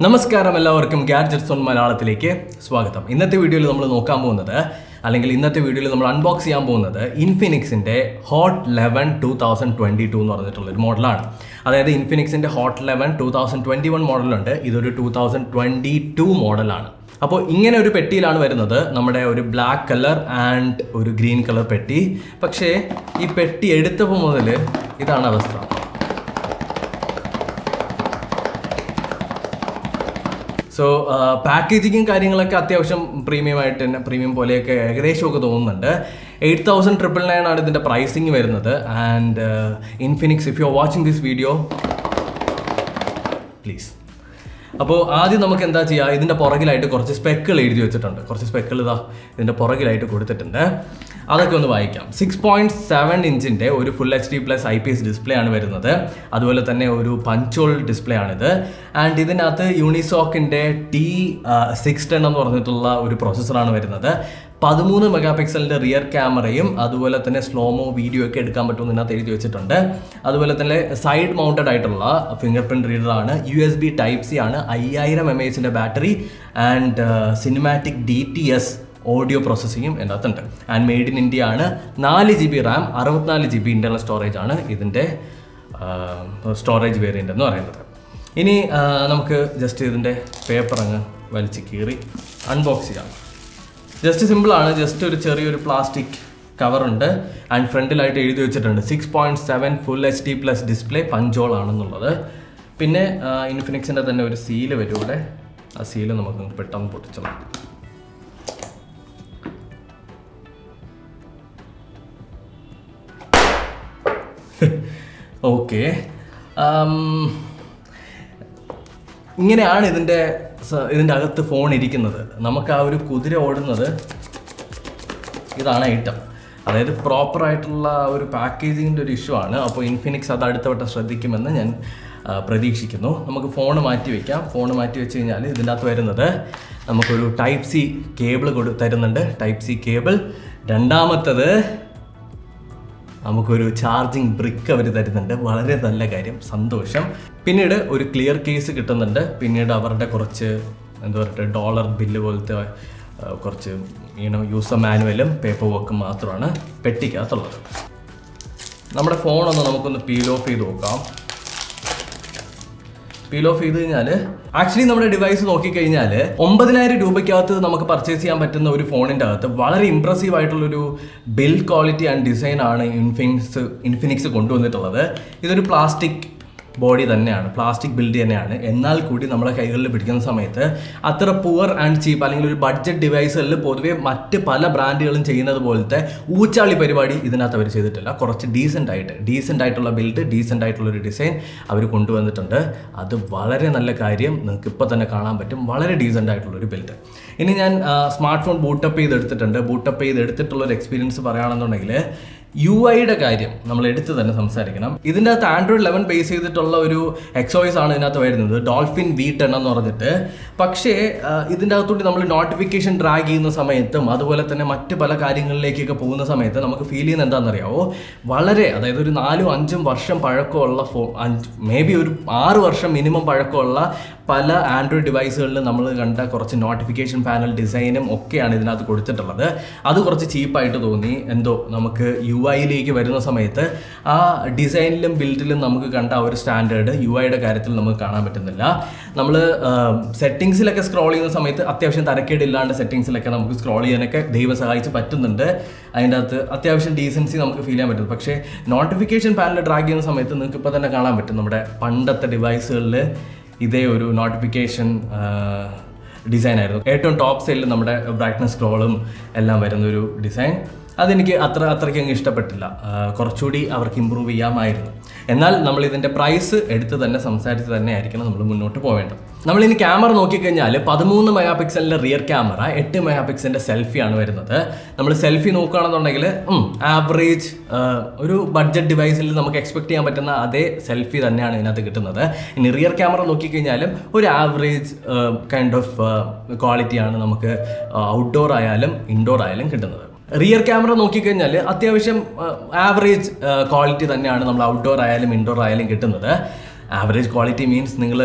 നമസ്കാരം എല്ലാവർക്കും gadgets on മലയാളത്തിലേക്ക് സ്വാഗതം. ഇന്നത്തെ വീഡിയോയിൽ നമ്മൾ നോക്കാൻ പോകുന്നത് ഇന്നത്തെ വീഡിയോയിൽ നമ്മൾ അൺബോക്സ് ചെയ്യാൻ പോകുന്നത് ഇൻഫിനിക്സിൻ്റെ ഹോട്ട് 11 2022 എന്ന് പറഞ്ഞിട്ടുള്ളൊരു മോഡലാണ്. അതായത് ഇൻഫിനിക്സിൻ്റെ ഹോട്ട് 11 2021 മോഡലുണ്ട്, ഇതൊരു 2022 മോഡലാണ്. അപ്പോൾ ഇങ്ങനെ ഒരു പെട്ടിയിലാണ് വരുന്നത്, നമ്മുടെ ഒരു ബ്ലാക്ക് കളർ ആൻഡ് ഒരു ഗ്രീൻ കളർ പെട്ടി. പക്ഷേ ഈ പെട്ടി എടുത്തപ്പോൾ മുതൽ ഇതാണ് അവസ്ഥ. സോ പാക്കേജിങ്ങും കാര്യങ്ങളൊക്കെ അത്യാവശ്യം പ്രീമിയമായിട്ട് തന്നെ, പ്രീമിയം പോലെയൊക്കെ ഏകദേശമൊക്കെ തോന്നുന്നുണ്ട്. 8,999 ആണ് ഇതിൻ്റെ പ്രൈസിങ് വരുന്നത്. And Infinix, if you are watching this video, please. അപ്പോൾ ആദ്യം നമുക്ക് എന്താ ചെയ്യുക, ഇതിൻ്റെ പുറകിലായിട്ട് കുറച്ച് സ്പെക്കുകൾ എഴുതി വെച്ചിട്ടുണ്ട്. കുറച്ച് സ്പെക്കുകൾ ഇതിൻ്റെ പുറകിലായിട്ട് കൊടുത്തിട്ടുണ്ട്, അതൊക്കെ ഒന്ന് വായിക്കാം. 6.7 ഇഞ്ചിൻ്റെ ഒരു ഫുൾ HD+ IPS ഡിസ്പ്ലേ ആണ് വരുന്നത്. അതുപോലെ തന്നെ ഒരു പഞ്ചോൾ ഡിസ്പ്ലേ ആണിത്. ആൻഡ് ഇതിനകത്ത് യൂണിസോക്കിൻ്റെ T610 എന്ന് പറഞ്ഞിട്ടുള്ള ഒരു പ്രോസസ്സറാണ് വരുന്നത്. 13 മെഗാപിക്സലിൻ്റെ റിയർ ക്യാമറയും അതുപോലെ തന്നെ സ്ലോമോ വീഡിയോ ഒക്കെ എടുക്കാൻ പറ്റുമെന്ന് ഇതിനകത്ത് എഴുതി വെച്ചിട്ടുണ്ട്. അതുപോലെ തന്നെ സൈഡ് മൗണ്ടഡ് ആയിട്ടുള്ള ഫിംഗർ പ്രിൻറ്റ് റീഡറാണ്. USB Type-C ആണ്. 5000 mAh battery and cinematic DTS audio പ്രോസസ്സിങ്ങും എൻ്റെ അകത്തുണ്ട്. ആൻഡ് മെയ്ഡ് ഇൻ ഇന്ത്യ ആണ്. 4 GB RAM, 64 GB internal storage ആണ് ഇതിൻ്റെ സ്റ്റോറേജ് വേരിയൻ്റ് എന്ന് പറയുന്നത്. ഇനി നമുക്ക് ജസ്റ്റ് ഇതിൻ്റെ പേപ്പർ അങ്ങ് വലിച്ച് കീറി അൺബോക്സ് ചെയ്യാം. ജസ്റ്റ് സിമ്പിളാണ്. ജസ്റ്റ് ഒരു ചെറിയൊരു പ്ലാസ്റ്റിക് കവറുണ്ട്. ആൻഡ് ഫ്രണ്ടിലായിട്ട് എഴുതി വെച്ചിട്ടുണ്ട് 6.7 ഫുൾ HD+ ഡിസ്പ്ലേ പഞ്ചോൾ ആണെന്നുള്ളത്. പിന്നെ ഇൻഫിനിക്സിൻ്റെ തന്നെ ഒരു സീല് വരും ഇവിടെ. ആ സീല് നമുക്ക് പെട്ടെന്ന് പൊട്ടിച്ചോളാം. ഓക്കെ, ഇങ്ങനെയാണ് ഇതിൻ്റെ അകത്ത് ഫോൺ ഇരിക്കുന്നത്. നമുക്ക് ആ ഒരു കുതിര ഓടുന്നത് ഇതാണ് ഐറ്റം. അതായത് പ്രോപ്പറായിട്ടുള്ള ഒരു പാക്കേജിങ്ങിൻ്റെ ഒരു ഇഷ്യൂ ആണ്. അപ്പോൾ ഇൻഫിനിക്സ് അത് അടുത്ത വട്ടം ശ്രദ്ധിക്കുമെന്ന് ഞാൻ പ്രതീക്ഷിക്കുന്നു. നമുക്ക് ഫോൺ മാറ്റി വയ്ക്കാം. ഫോൺ മാറ്റി വെച്ച് കഴിഞ്ഞാൽ ഇതിൻ്റെ അകത്ത് വരുന്നത് നമുക്കൊരു Type-C കേബിൾ തരുന്നുണ്ട്. Type-C cable. രണ്ടാമത്തത് നമുക്കൊരു ചാർജിങ് ബ്രിക്ക് അവർ തരുന്നുണ്ട്. വളരെ നല്ല കാര്യം, സന്തോഷം. പിന്നീട് ഒരു ക്ലിയർ കേസ് കിട്ടുന്നുണ്ട്. പിന്നീട് അവരുടെ കുറച്ച് എന്താ പറയുക, ഡോളർ ബില്ല് പോലത്തെ കുറച്ച് യൂസർ മാനുവലും പേപ്പർ വർക്കും മാത്രമാണ് പെട്ടിക്കകത്തുള്ളത്. നമ്മുടെ ഫോണൊന്ന് നമുക്കൊന്ന് പീൽ ഓഫ് ചെയ്ത് നോക്കാം. പീൽ ഓഫ് ചെയ്ത് കഴിഞ്ഞാൽ ആക്ച്വലി നമ്മുടെ ഡിവൈസ് നോക്കിക്കഴിഞ്ഞാൽ 9,000 രൂപയ്ക്കകത്ത് നമുക്ക് പർച്ചേസ് ചെയ്യാൻ പറ്റുന്ന ഒരു ഫോണിൻ്റെ അകത്ത് വളരെ ഇംപ്രസീവ് ആയിട്ടുള്ളൊരു ബിൽഡ് ക്വാളിറ്റി ആൻഡ് ഡിസൈൻ ആണ് ഇൻഫിനിക്സ് കൊണ്ടുവന്നിട്ടുള്ളത്. ഇതൊരു പ്ലാസ്റ്റിക് ബോഡി തന്നെയാണ്, പ്ലാസ്റ്റിക് ബിൽഡ് തന്നെയാണ്. എന്നാൽ കൂടി നമ്മളെ കൈകളിൽ പിടിക്കുന്ന സമയത്ത് അത്ര പുവർ ആൻഡ് ചീപ്പ് അല്ലെങ്കിൽ ഒരു ബഡ്ജറ്റ് ഡിവൈസുകളിൽ പൊതുവെ മറ്റ് പല ബ്രാൻഡുകളും ചെയ്യുന്നത് പോലത്തെ ഊച്ചാളി പരിപാടി ഇതിനകത്ത് അവർ ചെയ്തിട്ടില്ല. കുറച്ച് ഡീസൻ്റ് ആയിട്ടുള്ള ബിൽഡ്, ഡീസൻ്റ് ആയിട്ടുള്ളൊരു ഡിസൈൻ അവർ കൊണ്ടുവന്നിട്ടുണ്ട്. അത് വളരെ നല്ല കാര്യം. നിങ്ങൾക്ക് ഇപ്പോൾ തന്നെ കാണാൻ പറ്റും, വളരെ ഡീസൻ്റ് ആയിട്ടുള്ളൊരു ബിൽഡ്. ഇനി ഞാൻ സ്മാർട്ട് ഫോൺ ബൂട്ടപ്പ് ചെയ്തെടുത്തിട്ടുള്ളൊരു എക്സ്പീരിയൻസ് പറയുകയാണെന്നുണ്ടെങ്കിൽ UI-യുടെ കാര്യം നമ്മൾ എടുത്ത് തന്നെ സംസാരിക്കണം. ഇതിൻ്റെ അകത്ത് Android 11 ബേസ് ചെയ്തിട്ടുള്ള ഒരു XOS ആണ് ഇതിനകത്ത് വരുന്നത്, ഡോൾഫിൻ V10 എന്ന് പറഞ്ഞിട്ട്. പക്ഷേ ഇതിൻ്റെ അകത്തോട്ട് നമ്മൾ നോട്ടിഫിക്കേഷൻ ഡ്രാഗ് ചെയ്യുന്ന സമയത്തും അതുപോലെ തന്നെ മറ്റ് പല കാര്യങ്ങളിലേക്കൊക്കെ പോകുന്ന സമയത്ത് നമുക്ക് ഫീൽ ചെയ്യുന്നത് എന്താണെന്നറിയാമോ, വളരെ, അതായത് ഒരു 4-5 വർഷം പഴക്കമുള്ള മേ ബി ഒരു 6 വർഷം മിനിമം പഴക്കമുള്ള പല ആൻഡ്രോയിഡ് ഡിവൈസുകളിൽ നമ്മൾ കണ്ട കുറച്ച് നോട്ടിഫിക്കേഷൻ പാനൽ ഡിസൈനും ഒക്കെയാണ് ഇതിനകത്ത് കൊടുത്തിട്ടുള്ളത്. അത് കുറച്ച് ചീപ്പായിട്ട് തോന്നി. എന്തോ നമുക്ക് UI-യിലേക്ക് വരുന്ന സമയത്ത് ആ ഡിസൈനിലും ബിൽഡിലും നമുക്ക് കണ്ട ആ ഒരു സ്റ്റാൻഡേർഡ് UI-യുടെ കാര്യത്തിൽ നമുക്ക് കാണാൻ പറ്റുന്നില്ല. നമ്മൾ സെറ്റിങ്സിലൊക്കെ സ്ക്രോൾ ചെയ്യുന്ന സമയത്ത് അത്യാവശ്യം തരക്കേടില്ലാണ്ട് സെറ്റിങ്സിലൊക്കെ നമുക്ക് സ്ക്രോൾ ചെയ്യാനൊക്കെ ദൈവം സഹായിച്ച് പറ്റുന്നുണ്ട്. അതിൻ്റെ അകത്ത് അത്യാവശ്യം ഡീസൻസി നമുക്ക് ഫീൽ ചെയ്യാൻ പറ്റും. പക്ഷേ നോട്ടിഫിക്കേഷൻ പാനൽ ഡ്രാഗ് ചെയ്യുന്ന സമയത്ത് നിങ്ങൾക്ക് ഇപ്പോൾ തന്നെ കാണാൻ പറ്റും നമ്മുടെ പണ്ടത്തെ ഡിവൈസുകളിൽ ഇതേ ഒരു നോട്ടിഫിക്കേഷൻ ഡിസൈൻ ആയിരുന്നു. ഏറ്റവും ടോപ്പ് സൈഡിൽ നമ്മുടെ ബ്രൈറ്റ്നസ് സ്ക്രോളും എല്ലാം വരുന്നൊരു ഡിസൈൻ. അതെനിക്ക് അത്രയ്ക്ക് അങ്ങ് ഇഷ്ടപ്പെട്ടില്ല. കുറച്ചുകൂടി അവർക്ക് ഇമ്പ്രൂവ് ചെയ്യാമായിരുന്നു. എന്നാൽ നമ്മൾ ഇതിൻ്റെ പ്രൈസ് എടുത്ത് തന്നെ സംസാരിച്ച് തന്നെ ആയിരിക്കണം നമ്മൾ മുന്നോട്ട് പോവേണ്ടത്. നമ്മളിനി ക്യാമറ നോക്കിക്കഴിഞ്ഞാൽ 13 മെഗാപിക്സലിൻ്റെ റിയർ ക്യാമറ, 8 മെഗാപിക്സലിൻ്റെ സെൽഫിയാണ് വരുന്നത്. നമ്മൾ സെൽഫി നോക്കുകയാണെന്നുണ്ടെങ്കിൽ ആവറേജ് ഒരു ബഡ്ജറ്റ് ഡിവൈസിൽ നമുക്ക് എക്സ്പെക്ട് ചെയ്യാൻ പറ്റുന്ന അതേ സെൽഫി തന്നെയാണ് ഇതിനകത്ത് കിട്ടുന്നത്. ഇനി റിയർ ക്യാമറ നോക്കിക്കഴിഞ്ഞാലും ഒരു ആവറേജ് കൈൻഡ് ഓഫ് ക്വാളിറ്റിയാണ് നമുക്ക് ഔട്ട്ഡോർ ആയാലും ഇൻഡോർ ആയാലും കിട്ടുന്നത്. റിയർ ക്യാമറ നോക്കിക്കഴിഞ്ഞാൽ അത്യാവശ്യം ആവറേജ് ക്വാളിറ്റി തന്നെയാണ് നമ്മൾ ഔട്ട്ഡോർ ആയാലും ഇൻഡോർ ആയാലും കിട്ടുന്നത്. ആവറേജ് ക്വാളിറ്റി മീൻസ് നിങ്ങൾ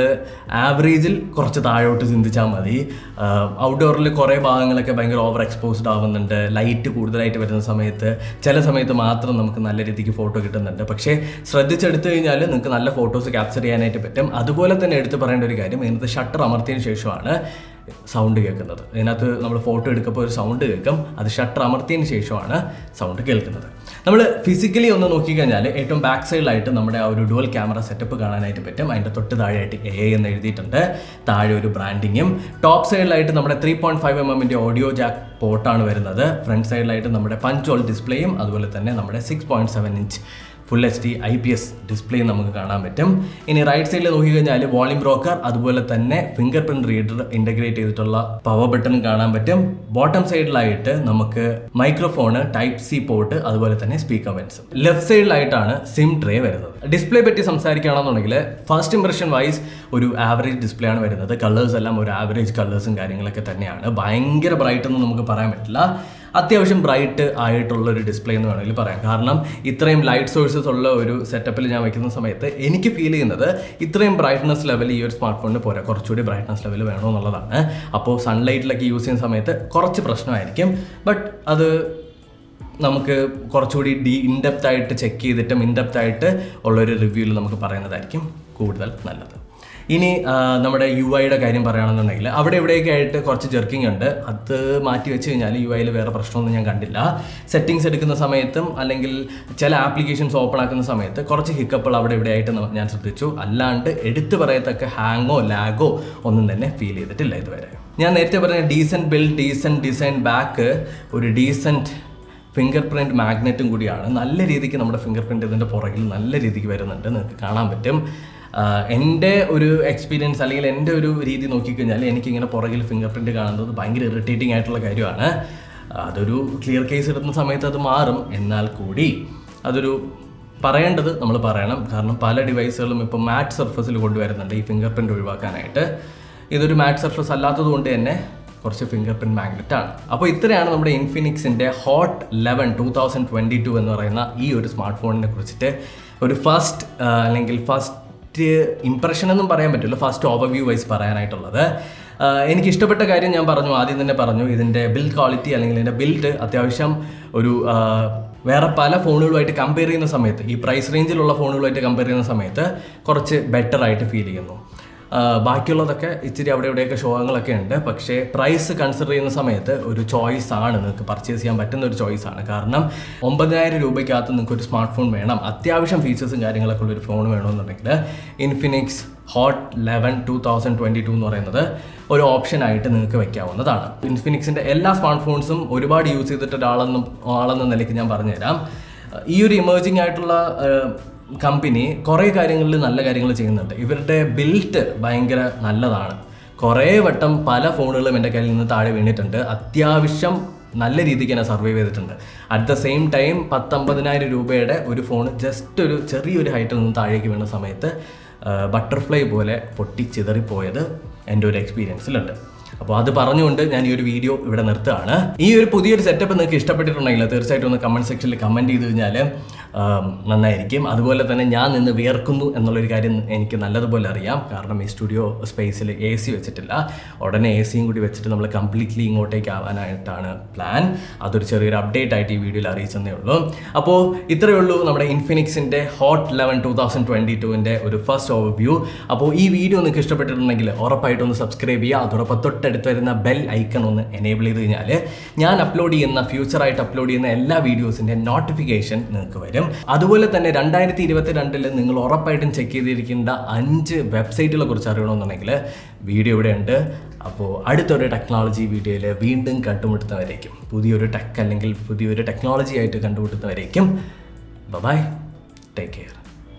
ആവറേജിൽ കുറച്ച് താഴോട്ട് ചിന്തിച്ചാൽ മതി. ഔട്ട്ഡോറിൽ കുറേ ഭാഗങ്ങളൊക്കെ ഭയങ്കര ഓവർ എക്സ്പോസ്ഡ് ആവുന്നുണ്ട്, ലൈറ്റ് കൂടുതലായിട്ട് വരുന്ന സമയത്ത് ചില സമയത്ത് മാത്രം നമുക്ക് നല്ല രീതിക്ക് ഫോട്ടോ കിട്ടുന്നുണ്ട്. പക്ഷേ ശ്രദ്ധിച്ചെടുത്തു കഴിഞ്ഞാൽ നിങ്ങൾക്ക് നല്ല ഫോട്ടോസ് ക്യാപ്ചർ ചെയ്യാനായിട്ട് പറ്റും. അതുപോലെ തന്നെ എടുത്ത് പറയേണ്ട ഒരു കാര്യം, ഇതിനകത്ത് ഷട്ടർ അമർത്തിയതിന് ശേഷമാണ് സൗണ്ട് കേൾക്കുന്നത്. ഇതിനകത്ത് നമ്മൾ ഫോട്ടോ എടുക്കുമ്പോൾ ഒരു സൗണ്ട് കേൾക്കും, അത് ഷട്ടർ അമർത്തിയതിന് ശേഷമാണ് സൗണ്ട് കേൾക്കുന്നത്. നമ്മൾ ഫിസിക്കലി ഒന്ന് നോക്കിക്കഴിഞ്ഞാൽ ഏറ്റവും ബാക്ക് സൈഡിലായിട്ട് നമ്മുടെ ആ ഒരു ഡുവൽ ക്യാമറ സെറ്റപ്പ് കാണാനായിട്ട് പറ്റും. അതിൻ്റെ തൊട്ട് താഴെയായിട്ട് AI എന്ന് എഴുതിയിട്ടുണ്ട്, താഴെ ഒരു ബ്രാൻഡിങ്ങും. ടോപ്പ് സൈഡിലായിട്ട് നമ്മുടെ 3.5 mm ഓഡിയോ ജാക്ക് പോർട്ടാണ് വരുന്നത്. ഫ്രണ്ട് സൈഡിലായിട്ട് നമ്മുടെ പഞ്ച് ഹോൾ ഡിസ്പ്ലേയും അതുപോലെ തന്നെ നമ്മുടെ 6.7 inch full HD IPS display നമുക്ക് കാണാൻ പറ്റും. ഇനി റൈറ്റ് സൈഡിൽ നോക്കിക്കഴിഞ്ഞാൽ വോളിയം ബ്രോക്കർ അതുപോലെ തന്നെ ഫിംഗർ പ്രിന്റ് റീഡർ ഇൻ്റഗ്രേറ്റ് ചെയ്തിട്ടുള്ള പവർ ബട്ടൺ കാണാൻ പറ്റും. ബോട്ടം സൈഡിലായിട്ട് നമുക്ക് മൈക്രോഫോണ്, Type-C പോർട്ട് അതുപോലെ തന്നെ സ്പീക്കർ വെൻസ്. ലെഫ്റ്റ് സൈഡിലായിട്ടാണ് സിം ട്രേ വരുന്നത്. ഡിസ്പ്ലേ പറ്റി സംസാരിക്കുകയാണെന്നുണ്ടെങ്കിൽ ഫസ്റ്റ് ഇംപ്രഷൻ വൈസ് ഒരു ആവറേജ് ഡിസ്പ്ലേ ആണ് വരുന്നത്. കളേഴ്സ് എല്ലാം ഒരു ആവറേജ് കളേഴ്സും കാര്യങ്ങളൊക്കെ തന്നെയാണ്. ഭയങ്കര ബ്രൈറ്റ് ഒന്നും നമുക്ക് പറയാൻ പറ്റില്ല, അത്യാവശ്യം ബ്രൈറ്റ് ആയിട്ടുള്ളൊരു ഡിസ്പ്ലേ എന്ന് വേണമെങ്കിൽ പറയാം. കാരണം ഇത്രയും ലൈറ്റ് സോഴ്സസ് ഉള്ള ഒരു സെറ്റപ്പിൽ ഞാൻ വയ്ക്കുന്ന സമയത്ത് എനിക്ക് ഫീൽ ചെയ്യുന്നത് ഇത്രയും ബ്രൈറ്റ്നസ് ലെവൽ ഈ ഒരു സ്മാർട്ട് ഫോണിന് പോരാ, കുറച്ചുകൂടി ബ്രൈറ്റ്നസ് ലെവൽ വേണമെന്നുള്ളതാണ്. അപ്പോൾ സൺലൈറ്റിലൊക്കെ യൂസ് ചെയ്യുന്ന സമയത്ത് കുറച്ച് പ്രശ്നമായിരിക്കും. ബട്ട് അത് നമുക്ക് കുറച്ചുകൂടി ഇൻഡെപ്ത് ആയിട്ട് ചെക്ക് ചെയ്തിട്ടും ഇൻഡെപ്ത് ആയിട്ട് ഉള്ളൊരു റിവ്യൂവിൽ നമുക്ക് പറയുന്നതായിരിക്കും കൂടുതൽ നല്ലത്. ഇനി നമ്മുടെ UI കാര്യം പറയുകയാണെന്നുണ്ടെങ്കിൽ അവിടെ ഇവിടെയൊക്കെ ആയിട്ട് കുറച്ച് ജെർക്കിംഗ് ഉണ്ട്. അത് മാറ്റി വെച്ച് കഴിഞ്ഞാൽ UI വേറെ പ്രശ്നമൊന്നും ഞാൻ കണ്ടില്ല. സെറ്റിങ്സ് എടുക്കുന്ന സമയത്തും അല്ലെങ്കിൽ ചില ആപ്ലിക്കേഷൻസ് ഓപ്പൺ ആക്കുന്ന സമയത്ത് കുറച്ച് ഹിക്കപ്പുകൾ അവിടെ ഇവിടെ ആയിട്ട് ഞാൻ ശ്രദ്ധിച്ചു. അല്ലാണ്ട് എടുത്തു പറയത്തക്ക ഹാങ്ങോ ലാഗോ ഒന്നും തന്നെ ഫീൽ ചെയ്തിട്ടില്ല ഇതുവരെ. ഞാൻ നേരത്തെ പറഞ്ഞ decent build, decent design, back ഒരു ഡീസൻറ്റ് ഫിംഗർ പ്രിൻറ്റ് മാഗ്നറ്റും കൂടിയാണ്. നല്ല രീതിക്ക് നമ്മുടെ ഫിംഗർ പ്രിൻറ്റ് ഇതിൻ്റെ പുറകിൽ നല്ല രീതിക്ക് വരുന്നുണ്ട്, നിങ്ങൾക്ക് കാണാൻ പറ്റും. എൻ്റെ ഒരു എക്സ്പീരിയൻസ് അല്ലെങ്കിൽ എൻ്റെ ഒരു രീതി നോക്കിക്കഴിഞ്ഞാൽ എനിക്കിങ്ങനെ പുറകിൽ ഫിംഗർ പ്രിൻറ്റ് കാണുന്നത് ഭയങ്കര ഇറിറ്റേറ്റിംഗ് ആയിട്ടുള്ള കാര്യമാണ്. അതൊരു ക്ലിയർ കേസ് എടുക്കുന്ന സമയത്ത് അത് മാറും, എന്നാൽ കൂടി അതൊരു പറയേണ്ടത് നമ്മൾ പറയണം. കാരണം പല ഡിവൈസുകളും ഇപ്പോൾ മാറ്റ് സർഫസിൽ കൊണ്ടുവരുന്നുണ്ട് ഈ ഫിംഗർ പ്രിൻറ്റ് ഒഴിവാക്കാനായിട്ട്. ഇതൊരു മാറ്റ് സർഫസ് അല്ലാത്തത് കൊണ്ട് തന്നെ കുറച്ച് ഫിംഗർ പ്രിൻറ്റ് മാഗ്നറ്റ് ആണ്. അപ്പോൾ ഇത്രയാണ് നമ്മുടെ ഇൻഫിനിക്സിൻ്റെ ഹോട്ട് 11 2022 എന്ന് പറയുന്ന ഈ ഒരു സ്മാർട്ട് ഫോണിനെ കുറിച്ചിട്ട് ഒരു ഫസ്റ്റ് ഇംപ്രഷൻ എന്നും പറയാൻ പറ്റില്ല, ഫസ്റ്റ് ഓവർവ്യൂ വൈസ് പറയാനായിട്ടുള്ളത്. എനിക്ക് ഇഷ്ടപ്പെട്ട കാര്യം ഞാൻ ആദ്യം തന്നെ പറഞ്ഞു, ഇതിൻ്റെ ബിൽഡ് ക്വാളിറ്റി അല്ലെങ്കിൽ ഇതിൻ്റെ ബിൽഡ് അത്യാവശ്യം ഒരു വേറെ പല ഫോണുകളുമായിട്ട് കമ്പയർ ചെയ്യുന്ന സമയത്ത്, ഈ പ്രൈസ് റേഞ്ചിലുള്ള ഫോണുകളുമായിട്ട് കമ്പയർ ചെയ്യുന്ന സമയത്ത് കുറച്ച് ബെറ്റർ ആയിട്ട് ഫീൽ ചെയ്യുന്നു. ബാക്കിയുള്ളതൊക്കെ ഇച്ചിരി അവിടെ ഇവിടെയൊക്കെ ഷോകളൊക്കെ ഉണ്ട്. പക്ഷേ പ്രൈസ് കൺസിഡർ ചെയ്യുന്ന സമയത്ത് ഒരു ചോയ്സ് ആണ്, നിങ്ങൾക്ക് പർച്ചേസ് ചെയ്യാൻ പറ്റുന്ന ഒരു ചോയ്സാണ്. കാരണം 9000 രൂപയ്ക്കകത്ത് നിങ്ങൾക്ക് ഒരു സ്മാർട്ട് ഫോൺ വേണം, അത്യാവശ്യം ഫീച്ചേഴ്സും കാര്യങ്ങളൊക്കെ ഉള്ളൊരു ഫോൺ വേണമെന്നുണ്ടെങ്കിൽ ഇൻഫിനിക്സ് ഹോട്ട് 11 2022 എന്ന് പറയുന്നത് ഒരു ഓപ്ഷനായിട്ട് നിങ്ങൾക്ക് വയ്ക്കാവുന്നതാണ്. ഇൻഫിനിക്സിൻ്റെ എല്ലാ സ്മാർട്ട് ഫോൺസും ഒരുപാട് യൂസ് ചെയ്തിട്ട് ആളെന്ന നിലയ്ക്ക് ഞാൻ പറഞ്ഞുതരാം. ഈ ഒരു ഇമേർജിംഗ് ആയിട്ടുള്ള കമ്പനി കുറേ കാര്യങ്ങളിൽ നല്ല കാര്യങ്ങൾ ചെയ്യുന്നുണ്ട്. ഇവരുടെ ബിൽഡ് ഭയങ്കര നല്ലതാണ്. കുറേ വട്ടം പല ഫോണുകളും എൻ്റെ കയ്യിൽ നിന്ന് താഴെ വീണിട്ടുണ്ട്, അത്യാവശ്യം നല്ല രീതിക്ക് തന്നെ സർവൈവ് ചെയ്തിട്ടുണ്ട്. അറ്റ് ദ സെയിം ടൈം 10-50,000 രൂപയുടെ ഒരു ഫോൺ ജസ്റ്റ് ഒരു ചെറിയൊരു ഹൈറ്റിൽ നിന്ന് താഴേക്ക് വീണ സമയത്ത് ബട്ടർഫ്ലൈ പോലെ പൊട്ടിച്ചിതറിപ്പോയത് എൻ്റെ ഒരു എക്സ്പീരിയൻസിലുണ്ട്. അപ്പോൾ അത് പറഞ്ഞുകൊണ്ട് ഞാൻ ഈ ഒരു വീഡിയോ ഇവിടെ നിർത്തുകയാണ്. ഈ ഒരു പുതിയൊരു സെറ്റപ്പ് നിങ്ങൾക്ക് ഇഷ്ടപ്പെട്ടിട്ടുണ്ടെങ്കിൽ തീർച്ചയായിട്ടും ഒന്ന് കമൻറ്റ് സെക്ഷനിൽ കമൻറ്റ് ചെയ്ത് കഴിഞ്ഞാൽ നന്നായിരിക്കും. അതുപോലെ തന്നെ ഞാൻ നിന്ന് വിയർക്കുന്നു എന്നുള്ളൊരു കാര്യം എനിക്ക് നല്ലതുപോലെ അറിയാം. കാരണം ഈ സ്റ്റുഡിയോ സ്പേസിൽ AC വെച്ചിട്ടില്ല. ഉടനെ AC കൂടി വെച്ചിട്ട് നമ്മൾ കംപ്ലീറ്റ്ലി ഇങ്ങോട്ടേക്ക് ആവാനായിട്ടാണ് പ്ലാൻ. അതൊരു ചെറിയൊരു അപ്ഡേറ്റ് ആയിട്ട് ഈ വീഡിയോയിൽ അറിയിച്ചതേ ഉള്ളൂ. അപ്പോൾ ഇത്രയേ ഉള്ളൂ നമ്മുടെ ഇൻഫിനിക്സിൻ്റെ ഹോട്ട് 11 2022 ഒരു ഫസ്റ്റ് ഓവർവ്യൂ. അപ്പോൾ ഈ വീഡിയോ നിങ്ങൾക്ക് ഇഷ്ടപ്പെട്ടിട്ടുണ്ടെങ്കിൽ ഉറപ്പായിട്ടൊന്ന് സബ്സ്ക്രൈബ് ചെയ്യുക. അതോടൊപ്പം തൊട്ടടുത്ത് വരുന്ന ബെൽ ഐക്കൺ ഒന്ന് എനേബിൾ ചെയ്ത് കഴിഞ്ഞാൽ ഞാൻ ഫ്യൂച്ചറായിട്ട് അപ്ലോഡ് ചെയ്യുന്ന എല്ലാ വീഡിയോസിൻ്റെ നോട്ടിഫിക്കേഷൻ നിങ്ങൾക്ക് വരും. അതുപോലെ തന്നെ 2022 നിങ്ങൾ ഉറപ്പായിട്ടും ചെക്ക് ചെയ്തിരിക്കേണ്ട 5 വെബ്സൈറ്റുകളെ കുറിച്ച് അറിയണമെന്നുണ്ടെങ്കിൽ വീഡിയോ ഇവിടെ ഉണ്ട്. അപ്പോൾ അടുത്തൊരു ടെക്നോളജി വീഡിയോയിൽ വീണ്ടും കണ്ടുമുട്ടുന്നവരേക്കും, പുതിയൊരു ടെക് അല്ലെങ്കിൽ പുതിയൊരു ടെക്നോളജി ആയിട്ട് കണ്ടുമുട്ടുന്നവരേക്കും ബൈ, ടേക്ക് കെയർ.